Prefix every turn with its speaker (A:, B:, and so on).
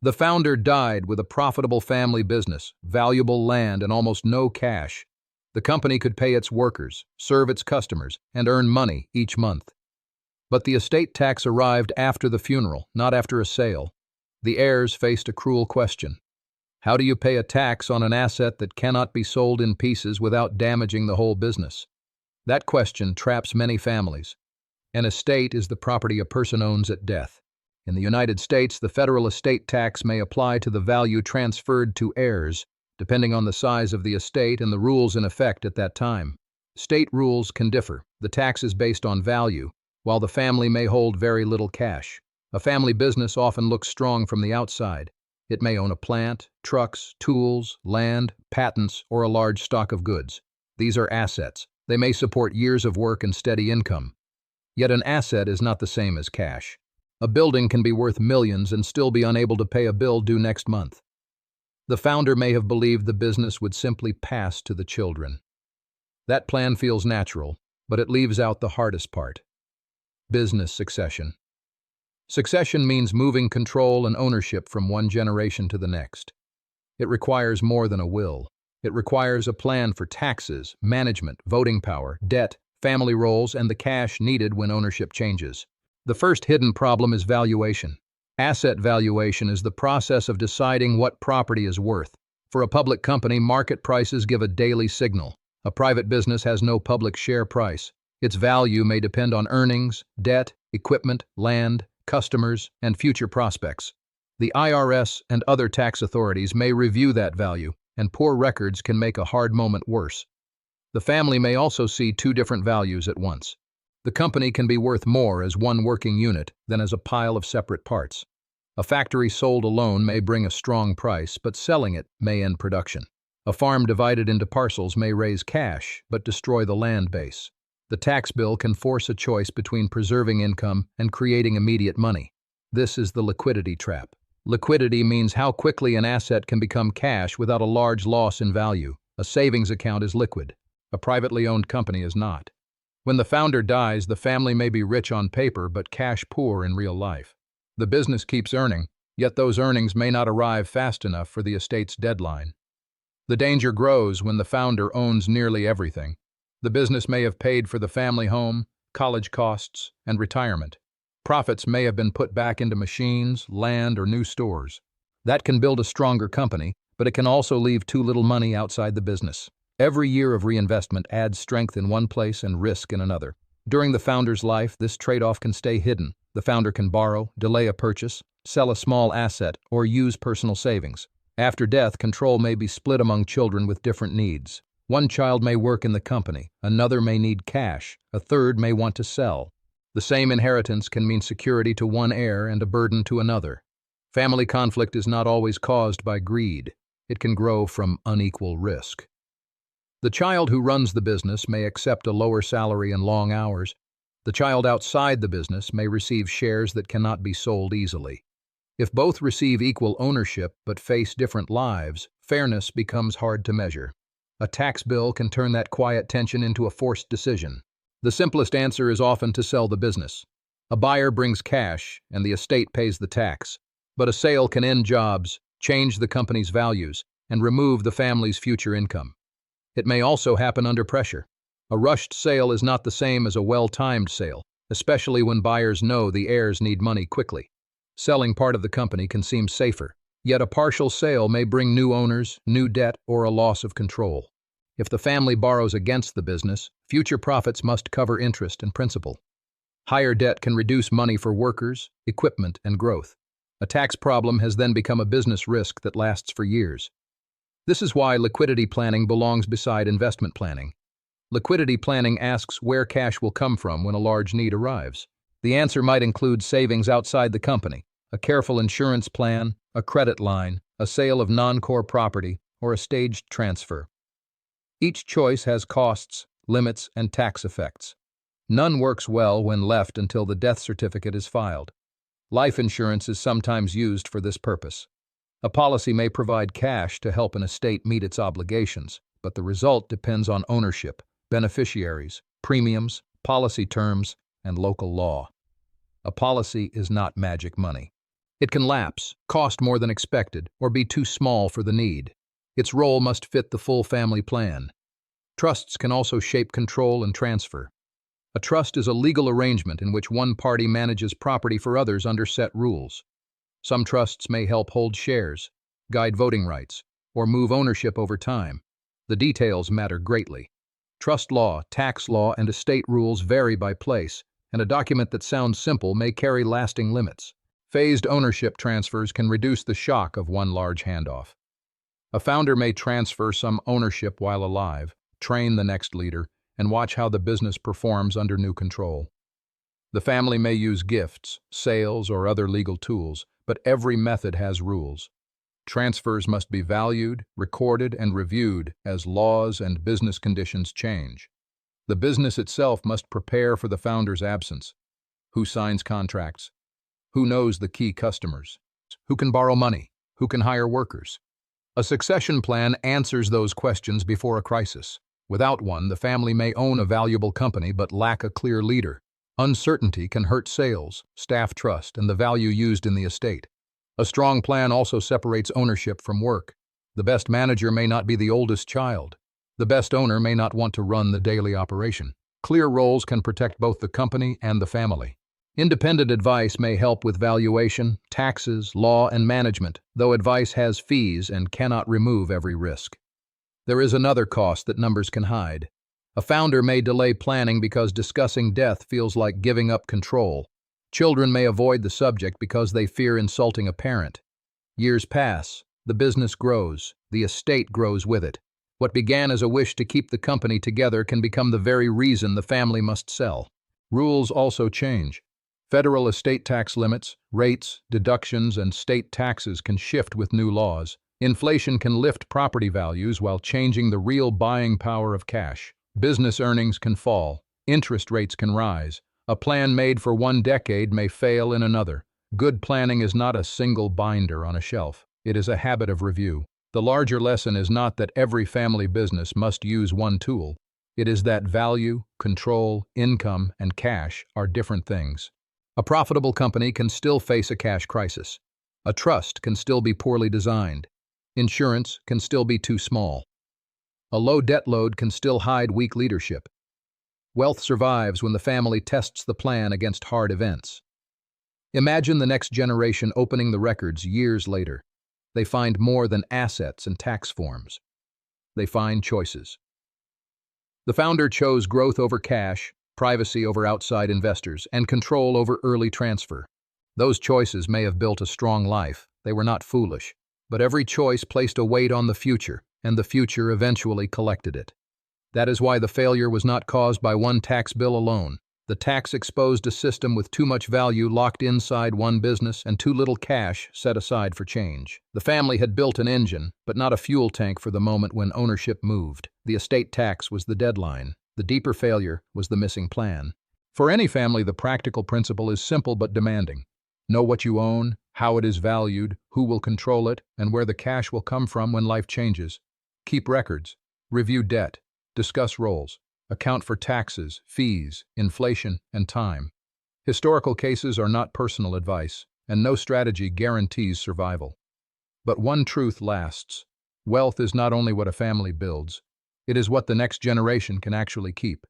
A: The founder died with a profitable family business, valuable land, and almost no cash. The company could pay its workers, serve its customers, and earn money each month. But the estate tax arrived after the funeral, not after a sale. The heirs faced a cruel question. How do you pay a tax on an asset that cannot be sold in pieces without damaging the whole business? That question traps many families. An estate is the property a person owns at death. In the United States, the federal estate tax may apply to the value transferred to heirs, depending on the size of the estate and the rules in effect at that time. State rules can differ. The tax is based on value, while the family may hold very little cash. A family business often looks strong from the outside. It may own a plant, trucks, tools, land, patents, or a large stock of goods. These are assets. They may support years of work and steady income. Yet an asset is not the same as cash. A building can be worth millions and still be unable to pay a bill due next month. The founder may have believed the business would simply pass to the children. That plan feels natural, but it leaves out the hardest part. Business succession. Succession means moving control and ownership from one generation to the next. It requires more than a will. It requires a plan for taxes, management, voting power, debt, family roles, and the cash needed when ownership changes. The first hidden problem is valuation. Asset valuation is the process of deciding what property is worth. For a public company, market prices give a daily signal. A private business has no public share price. Its value may depend on earnings, debt, equipment, land, customers, and future prospects. The IRS and other tax authorities may review that value, and poor records can make a hard moment worse. The family may also see two different values at once. The company can be worth more as one working unit than as a pile of separate parts. A factory sold alone may bring a strong price, but selling it may end production. A farm divided into parcels may raise cash, but destroy the land base. The tax bill can force a choice between preserving income and creating immediate money. This is the liquidity trap. Liquidity means how quickly an asset can become cash without a large loss in value. A savings account is liquid. A privately owned company is not. When the founder dies, the family may be rich on paper but cash poor in real life. The business keeps earning, yet those earnings may not arrive fast enough for the estate's deadline. The danger grows when the founder owns nearly everything. The business may have paid for the family home, college costs, and retirement. Profits may have been put back into machines, land, or new stores. That can build a stronger company, but it can also leave too little money outside the business. Every year of reinvestment adds strength in one place and risk in another. During the founder's life, this trade-off can stay hidden. The founder can borrow, delay a purchase, sell a small asset, or use personal savings. After death, control may be split among children with different needs. One child may work in the company, another may need cash, a third may want to sell. The same inheritance can mean security to one heir and a burden to another. Family conflict is not always caused by greed. It can grow from unequal risk. The child who runs the business may accept a lower salary and long hours. The child outside the business may receive shares that cannot be sold easily. If both receive equal ownership but face different lives, fairness becomes hard to measure. A tax bill can turn that quiet tension into a forced decision. The simplest answer is often to sell the business. A buyer brings cash, and the estate pays the tax. But a sale can end jobs, change the company's values, and remove the family's future income. It may also happen under pressure. A rushed sale is not the same as a well-timed sale, especially when buyers know the heirs need money quickly. Selling part of the company can seem safer, yet a partial sale may bring new owners, new debt, or a loss of control. If the family borrows against the business, future profits must cover interest and principal. Higher debt can reduce money for workers, equipment, and growth. A tax problem has then become a business risk that lasts for years. This is why liquidity planning belongs beside investment planning. Liquidity planning asks where cash will come from when a large need arrives. The answer might include savings outside the company, a careful insurance plan, a credit line, a sale of non-core property, or a staged transfer. Each choice has costs, limits, and tax effects. None works well when left until the death certificate is filed. Life insurance is sometimes used for this purpose. A policy may provide cash to help an estate meet its obligations, but the result depends on ownership, beneficiaries, premiums, policy terms, and local law. A policy is not magic money. It can lapse, cost more than expected, or be too small for the need. Its role must fit the full family plan. Trusts can also shape control and transfer. A trust is a legal arrangement in which one party manages property for others under set rules. Some trusts may help hold shares, guide voting rights, or move ownership over time. The details matter greatly. Trust law, tax law, and estate rules vary by place, and a document that sounds simple may carry lasting limits. Phased ownership transfers can reduce the shock of one large handoff. A founder may transfer some ownership while alive, train the next leader, and watch how the business performs under new control. The family may use gifts, sales, or other legal tools, but every method has rules. Transfers must be valued, recorded, and reviewed as laws and business conditions change. The business itself must prepare for the founder's absence. Who signs contracts? Who knows the key customers? Who can borrow money? Who can hire workers? A succession plan answers those questions before a crisis. Without one, the family may own a valuable company but lack a clear leader. Uncertainty can hurt sales, staff trust, and the value used in the estate. A strong plan also separates ownership from work. The best manager may not be the oldest child. The best owner may not want to run the daily operation. Clear roles can protect both the company and the family. Independent advice may help with valuation, taxes, law, and management, though advice has fees and cannot remove every risk. There is another cost that numbers can hide. A founder may delay planning because discussing death feels like giving up control. Children may avoid the subject because they fear insulting a parent. Years pass, the business grows, the estate grows with it. What began as a wish to keep the company together can become the very reason the family must sell. Rules also change. Federal estate tax limits, rates, deductions, and state taxes can shift with new laws. Inflation can lift property values while changing the real buying power of cash. Business earnings can fall. Interest rates can rise. A plan made for one decade may fail in another. Good planning is not a single binder on a shelf. It is a habit of review. The larger lesson is not that every family business must use one tool. It is that value, control, income, and cash are different things. A profitable company can still face a cash crisis. A trust can still be poorly designed. Insurance can still be too small. A low debt load can still hide weak leadership. Wealth survives when the family tests the plan against hard events. Imagine the next generation opening the records years later. They find more than assets and tax forms. They find choices. The founder chose growth over cash, privacy over outside investors, and control over early transfer. Those choices may have built a strong life. They were not foolish. But every choice placed a weight on the future, and the future eventually collected it. That is why the failure was not caused by one tax bill alone. The tax exposed a system with too much value locked inside one business and too little cash set aside for change. The family had built an engine, but not a fuel tank for the moment when ownership moved. The estate tax was the deadline. The deeper failure was the missing plan. For any family, the practical principle is simple but demanding. Know what you own, how it is valued, who will control it, and where the cash will come from when life changes. Keep records. Review debt. Discuss roles. Account for taxes, fees, inflation, and time. Historical cases are not personal advice, and no strategy guarantees survival. But one truth lasts. Wealth is not only what a family builds, it is what the next generation can actually keep.